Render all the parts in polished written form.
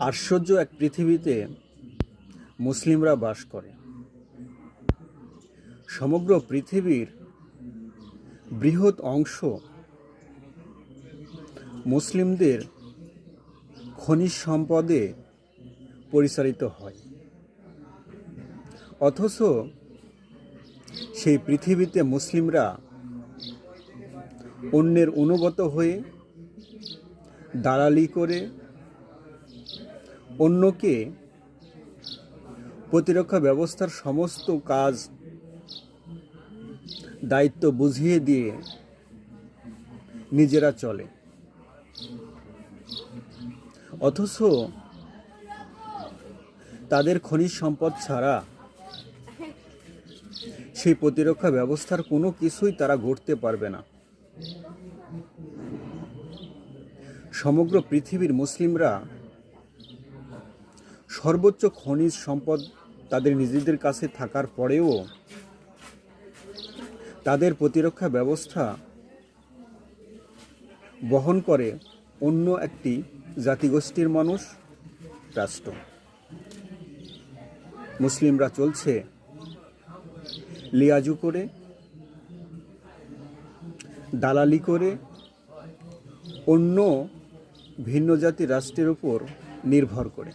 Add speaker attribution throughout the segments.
Speaker 1: আশ্চর্য এক পৃথিবীতে মুসলিমরা বাস করে। সমগ্র পৃথিবীর বৃহৎ অংশ মুসলিমদের খনিজ সম্পদে পরিচালিত হয়, অথচ সেই পৃথিবীতে মুসলিমরা অন্যের অনুগত হয়ে দালালি করে অন্যকে প্রতিরক্ষা ব্যবস্থার সমস্ত কাজ দায়িত্ব বুঝিয়ে দিয়ে নিজেরা চলে, অথচ তাদের খনিজ সম্পদ ছাড়া সেই প্রতিরক্ষা ব্যবস্থার কোনো কিছুই তারা গড়তে পারবে না। সমগ্র পৃথিবীর মুসলিমরা সর্বোচ্চ খনিজ সম্পদ তাদের নিজেদের কাছে থাকার পরেও তাদের প্রতিরক্ষা ব্যবস্থা বহন করে অন্য একটি জাতিগোষ্ঠীর মানুষ, রাষ্ট্র। মুসলিমরা চলছে লিয়াজু করে, দালালি করে অন্য ভিন্ন জাতি রাষ্ট্রের উপর নির্ভর করে।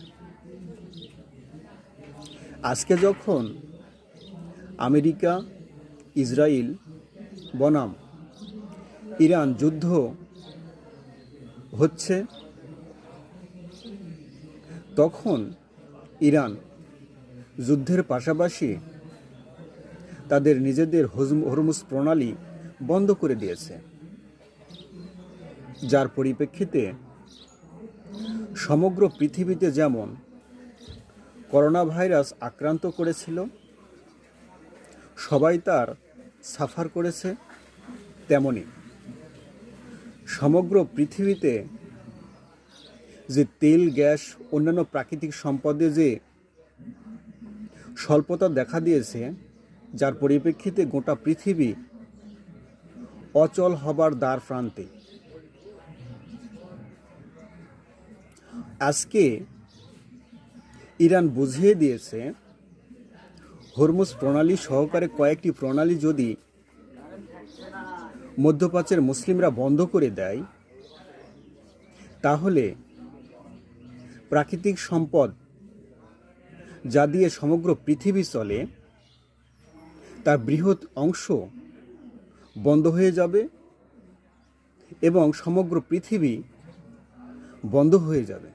Speaker 1: আজকে যখন আমেরিকা, ইসরায়েল বনাম ইরান যুদ্ধ হচ্ছে, তখন ইরান যুদ্ধের পাশাপাশি তাদের নিজেদের হরমুজ প্রণালী বন্ধ করে দিয়েছে, যার পরিপ্রেক্ষিতে সমগ্র পৃথিবীতে যেমন করোনা ভাইরাস আক্রান্ত করেছিল, সবাই তার সাফার করেছে, তেমনি সমগ্র পৃথিবীতে যে তেল, গ্যাস, অন্যান্য প্রাকৃতিক সম্পদে যে স্বল্পতা দেখা দিয়েছে, যার পরিপ্রেক্ষিতে গোটা পৃথিবী অচল হবার দ্বার প্রান্তে। আজকে ইরান বুঝিয়ে দিয়েছে, হরমুজ প্রণালী সহকারে কয়েকটি প্রণালী যদি মধ্যপ্রাচ্যের মুসলিমরা বন্ধ করে দেয়, তাহলে প্রাকৃতিক সম্পদ যা দিয়ে সমগ্র পৃথিবী চলে তার বৃহৎ অংশ বন্ধ হয়ে যাবে এবং সমগ্র পৃথিবী বন্ধ হয়ে যাবে।